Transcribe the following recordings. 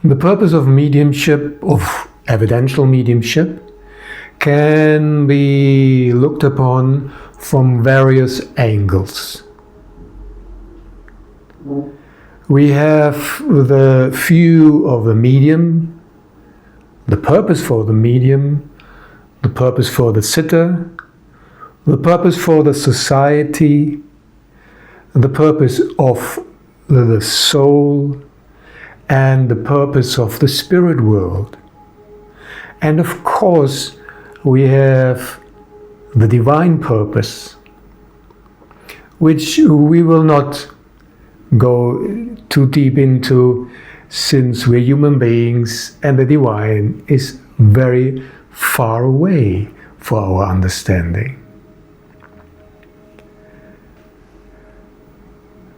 The purpose of mediumship, of evidential mediumship, can be looked upon from various angles. We have the view of the medium, the purpose for the medium, the purpose for the sitter, the purpose for the society, the purpose of the soul, and the purpose of the spirit world. And of course, we have the divine purpose, which we will not go too deep into, since we're human beings and the divine is very far away for our understanding.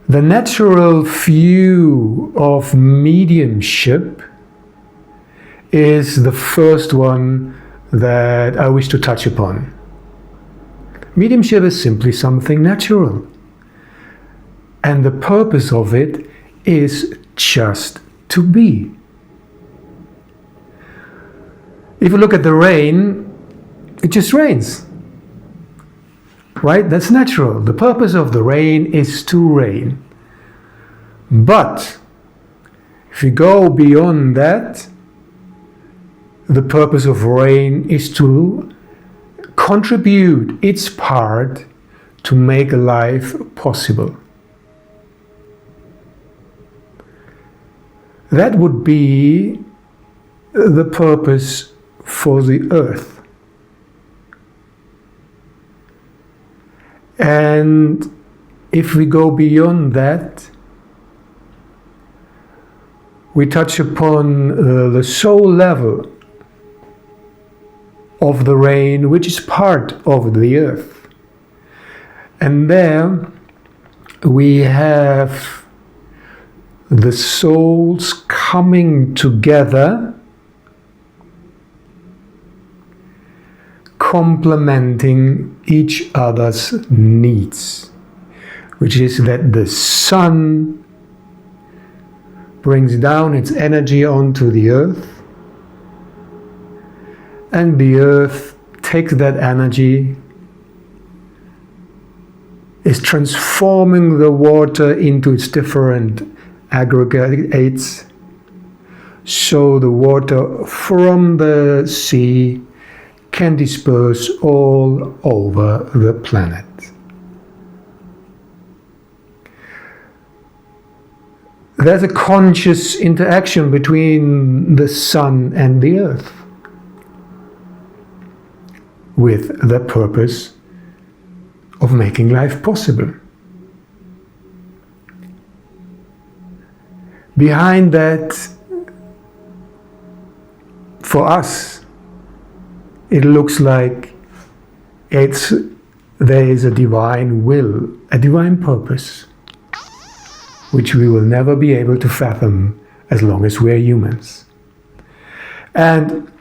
The natural view of mediumship is the first one that I wish to touch upon. Mediumship is simply something natural. And the purpose of it is just to be. If you look at the rain, it just rains. Right? That's natural. The purpose of the rain is to rain. But if you go beyond that, the purpose of rain is to contribute its part to make life possible. That would be the purpose for the earth. And if we go beyond that, we touch upon the soul level of the rain, which is part of the earth. And there we have the souls coming together, complementing each other's needs, which is that the sun brings down its energy onto the earth, and the earth takes that energy, is transforming the water into its different aggregates, so the water from the sea can disperse all over the planet. There's a conscious interaction between the sun and the earth, with the purpose of making life possible. Behind that, for us, it looks like there is a divine will, a divine purpose, which we will never be able to fathom as long as we're humans. And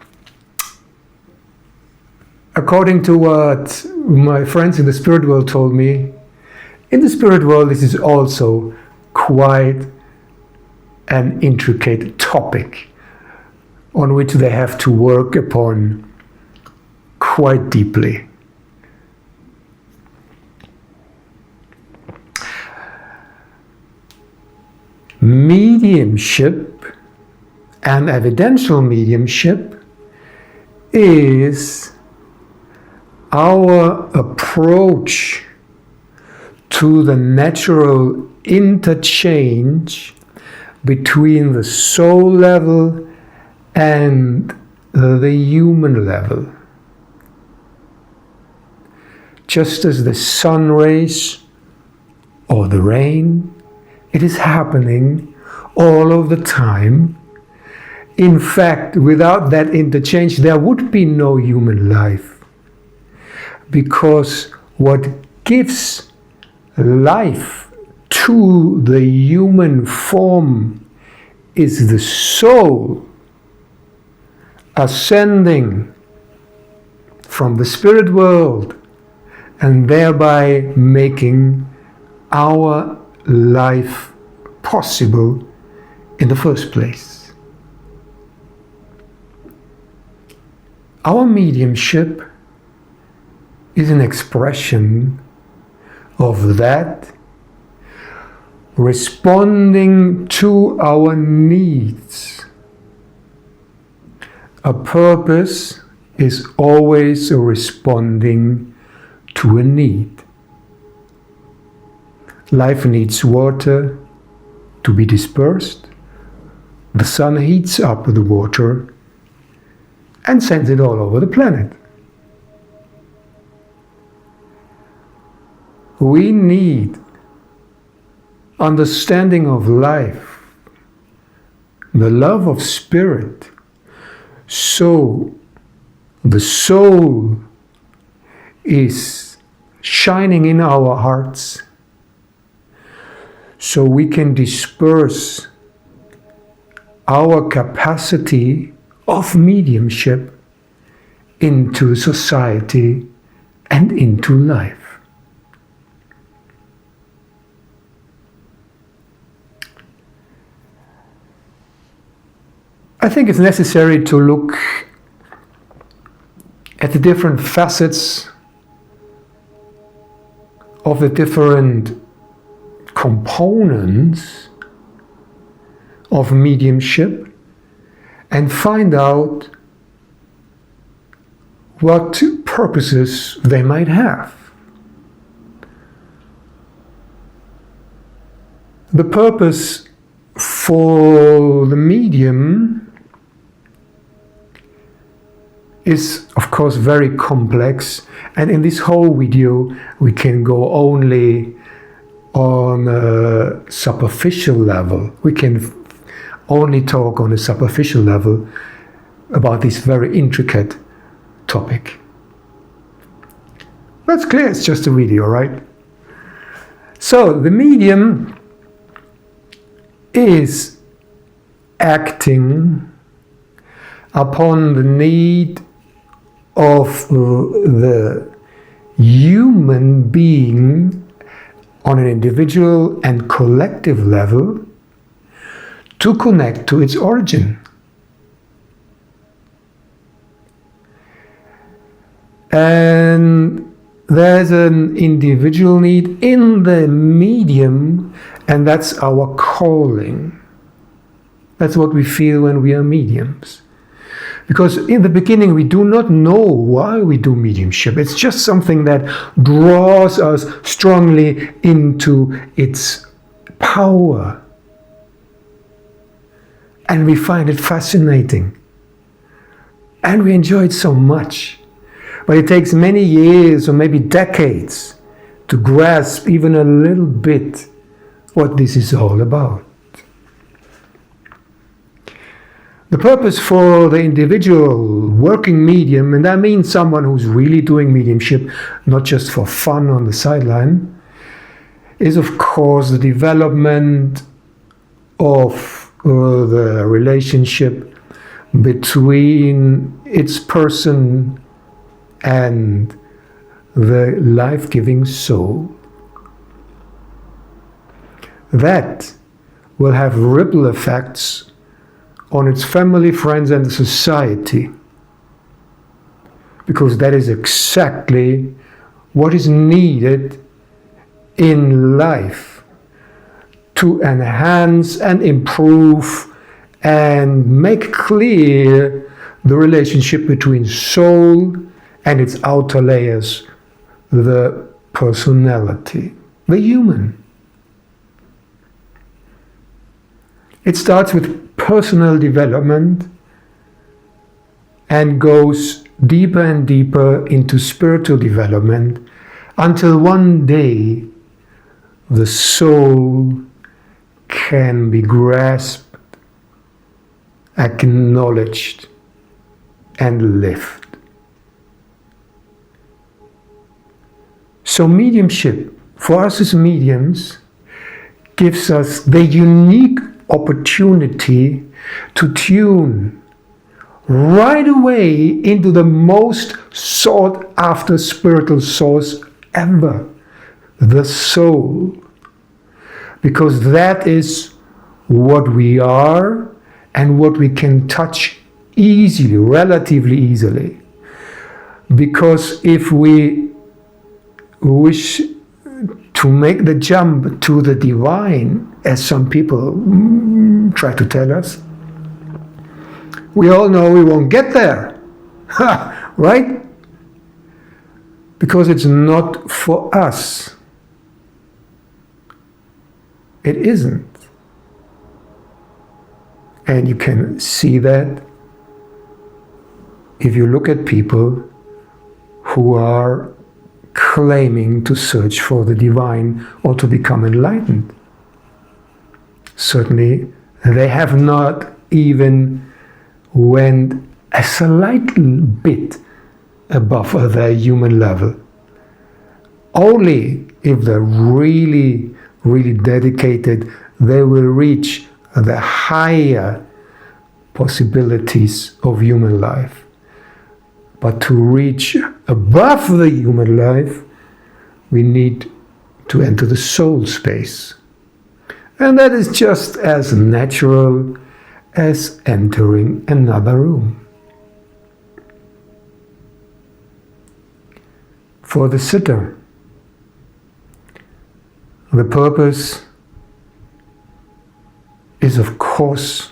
according to what my friends in the spirit world told me, in the spirit world this is also quite an intricate topic on which they have to work upon quite deeply. Mediumship and evidential mediumship is our approach to the natural interchange between the soul level and the human level. Just as the sun rays or the rain, it is happening all of the time. In fact, without that interchange, there would be no human life. Because what gives life to the human form is the soul ascending from the spirit world and thereby making our life possible in the first place. Our mediumship is an expression of that, responding to our needs. A purpose is always a responding to a need. Life needs water to be dispersed. The sun heats up the water and sends it all over the planet. We need understanding of life, the love of spirit, so the soul is shining in our hearts, so we can disperse our capacity of mediumship into society and into life. I think it's necessary to look at the different facets of the different components of mediumship and find out what purposes they might have. The purpose for the medium is, of course, very complex, and in this whole video we can go only on a superficial level. We can only talk on a superficial level about this very intricate topic. That's clear, it's just a video, right? So the medium is acting upon the need of the human being on an individual and collective level to connect to its origin. And there's an individual need in the medium, and that's our calling. That's what we feel when we are mediums. Because in the beginning we do not know why we do mediumship. It's just something that draws us strongly into its power. And we find it fascinating. And we enjoy it so much. But it takes many years or maybe decades to grasp even a little bit what this is all about. The purpose for the individual working medium, and that means someone who's really doing mediumship, not just for fun on the sideline, is of course the development of the relationship between its person and the life-giving soul. That will have ripple effects on its family, friends, and society, because that is exactly what is needed in life to enhance and improve and make clear the relationship between soul and its outer layers, the personality, the human. It starts with personal development and goes deeper and deeper into spiritual development until one day the soul can be grasped, acknowledged, and lived. So mediumship, for us as mediums, gives us the unique opportunity to tune right away into the most sought after spiritual source ever, the soul. Because that is what we are and what we can touch easily, relatively easily. Because if we wish to make the jump to the divine, as some people try to tell us, we all know we won't get there, right? Because it's not for us. It isn't. And you can see that if you look at people who are claiming to search for the divine or to become enlightened. Certainly, they have not even went a slight bit above their human level. Only if they're really, really dedicated, they will reach the higher possibilities of human life. But to reach above the human life, we need to enter the soul space. And that is just as natural as entering another room. For the sitter, the purpose is, of course,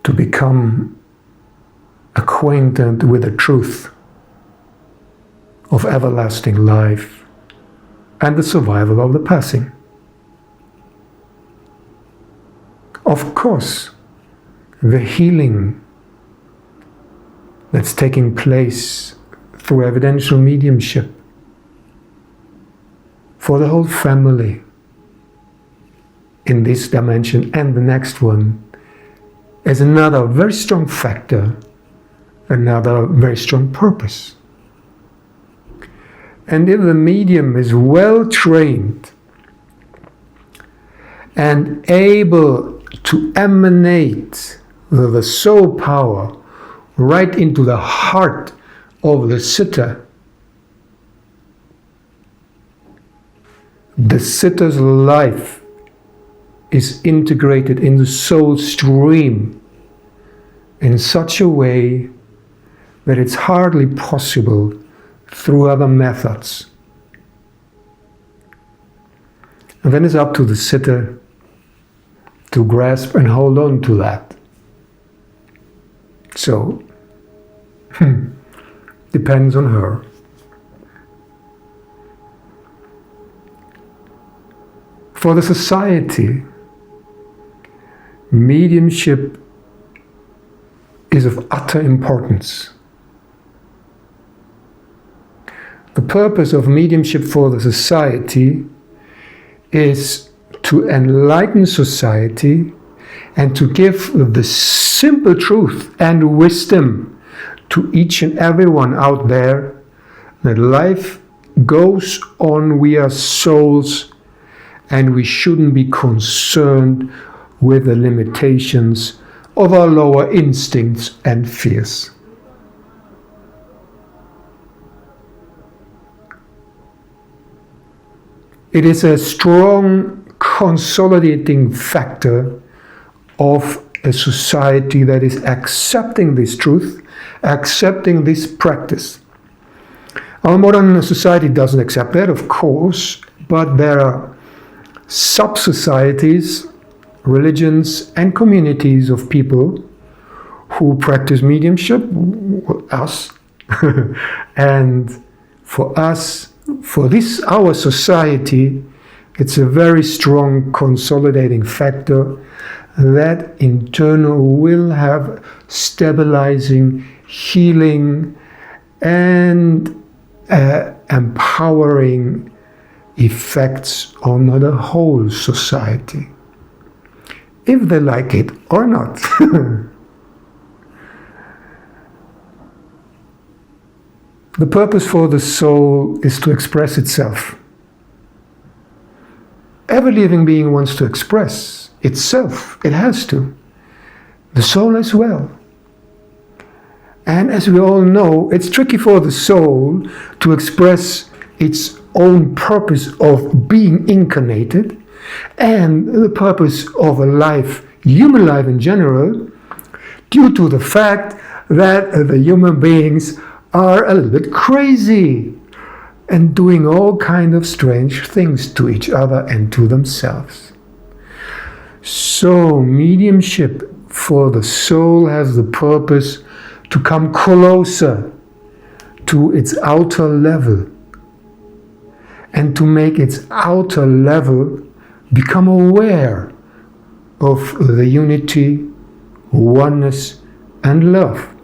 to become acquainted with the truth of everlasting life and the survival of the passing. Of course, the healing that's taking place through evidential mediumship for the whole family in this dimension and the next one is another very strong factor, another very strong purpose. And if the medium is well trained and able to emanate the soul power right into the heart of the sitter's life is integrated in the soul stream in such a way that it's hardly possible through other methods. And then it's up to the sitter to grasp and hold on to that. So, depends on her. For the society, mediumship is of utter importance. The purpose of mediumship for the society is to enlighten society and to give the simple truth and wisdom to each and everyone out there that life goes on. We are souls and we shouldn't be concerned with the limitations of our lower instincts and fears. It is a strong consolidating factor of a society that is accepting this truth, accepting this practice. Our modern society doesn't accept that, of course, but there are sub-societies, religions, and communities of people who practice mediumship, us, and for us, for this, our society, it's a very strong consolidating factor that in turn will have stabilizing, healing, and empowering effects on the whole society, if they like it or not. The purpose for the soul is to express itself. Every living being wants to express itself. It has to. The soul as well. And as we all know, it's tricky for the soul to express its own purpose of being incarnated and the purpose of a life, human life in general, due to the fact that the human beings are a little bit crazy and doing all kind of strange things to each other and to themselves. So mediumship for the soul has the purpose to come closer to its outer level and to make its outer level become aware of the unity, oneness, and love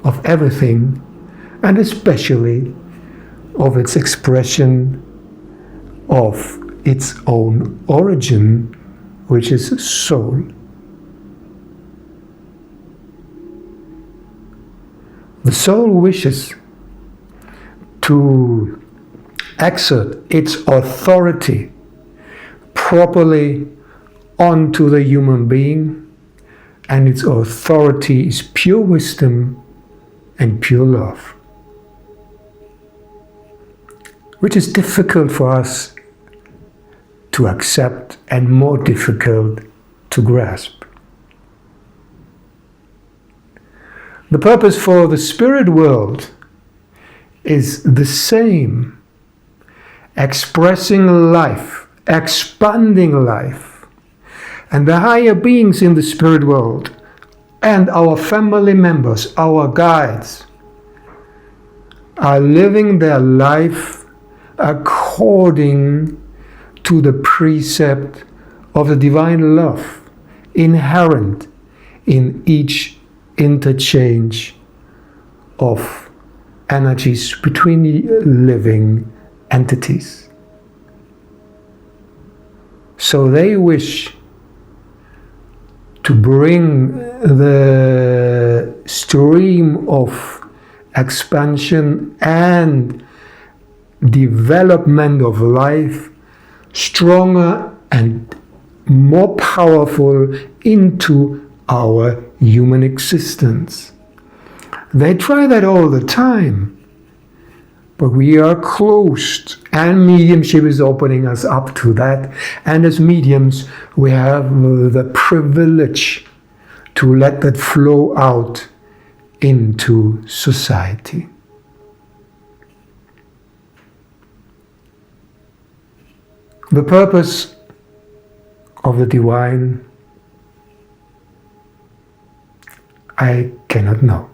of everything, and especially of its expression of its own origin, which is soul. The soul wishes to exert its authority properly onto the human being, and its authority is pure wisdom and pure love, which is difficult for us to accept and more difficult to grasp. The purpose for the spirit world is the same: expressing life, expanding life. And the higher beings in the spirit world and our family members, our guides, are living their life according to the precept of the divine love inherent in each interchange of energies between living entities. So they wish to bring the stream of expansion and development of life stronger and more powerful into our human existence. They try that all the time, but we are closed, and mediumship is opening us up to that. And as mediums, we have the privilege to let that flow out into society. The purpose of the divine, I cannot know.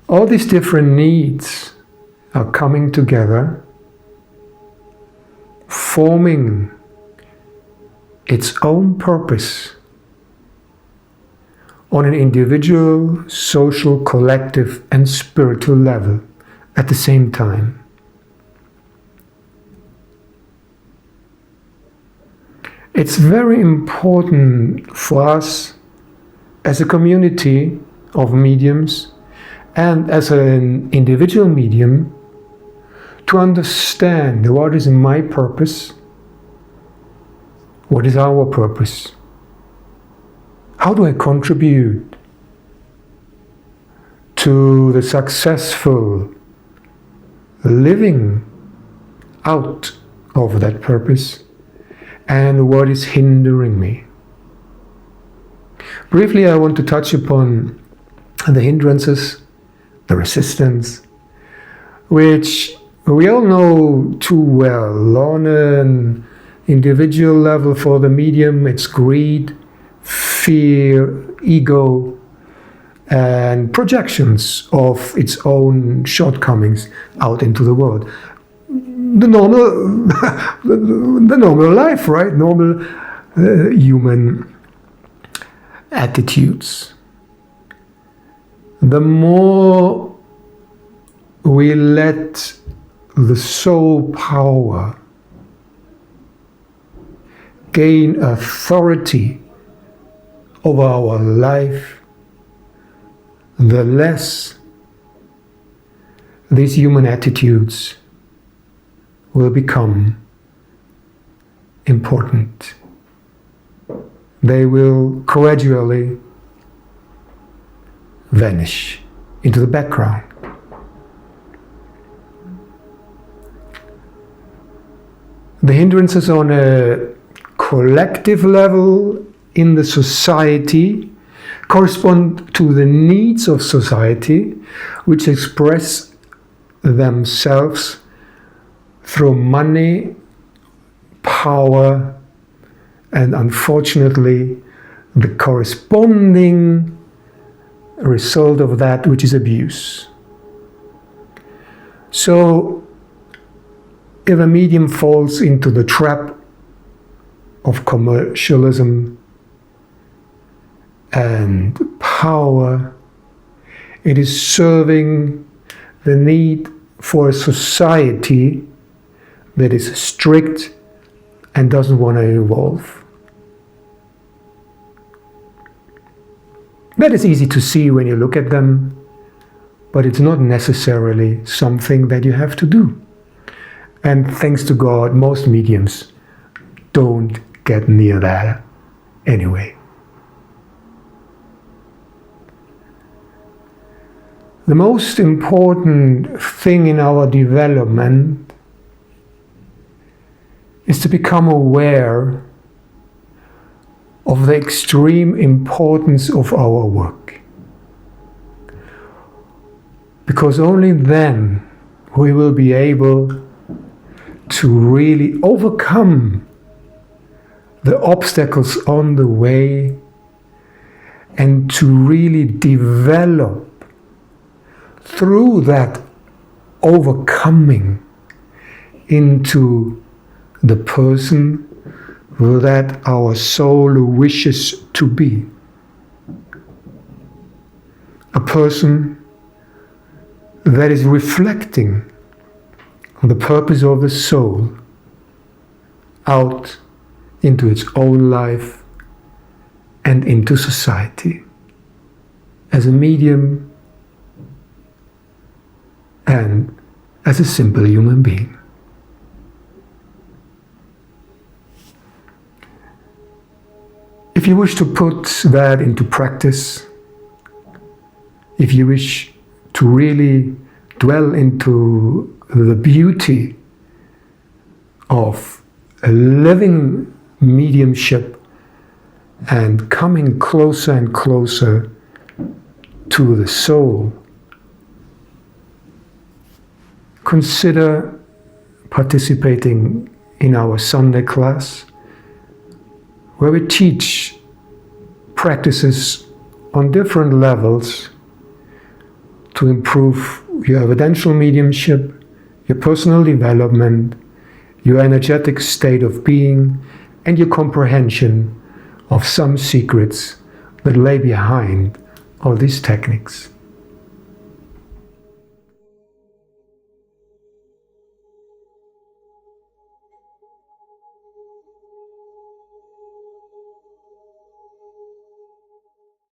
All these different needs are coming together, forming its own purpose on an individual, social, collective, and spiritual level at the same time. It's very important for us as a community of mediums and as an individual medium to understand what is my purpose, what is our purpose, how do I contribute to the successful living out of that purpose, and what is hindering me. Briefly, I want to touch upon the hindrances, the resistance, which we all know too well. On an individual level for the medium, it's greed, fear, ego, and projections of its own shortcomings out into the world. The normal life, right? Normal human attitudes. The more we let the soul power gain authority over our life, the less these human attitudes will become important. They will gradually vanish into the background. The hindrances on a collective level in the society correspond to the needs of society, which express themselves through money, power, and unfortunately the corresponding result of that, which is abuse. So if a medium falls into the trap of commercialism and power, it is serving the need for a society that is strict and doesn't want to evolve. That is easy to see when you look at them, but it's not necessarily something that you have to do. And thanks to God, most mediums don't get near that anyway. The most important thing in our development is to become aware of the extreme importance of our work. Because only then we will be able to really overcome the obstacles on the way and to really develop through that overcoming into the person that our soul wishes to be. A person that is reflecting the purpose of the soul out into its own life and into society as a medium and as a simple human being. If you wish to put that into practice, if you wish to really dwell into the beauty of a living mediumship and coming closer and closer to the soul, consider participating in our Sunday class, where we teach practices on different levels to improve your evidential mediumship, your personal development, your energetic state of being, and your comprehension of some secrets that lay behind all these techniques.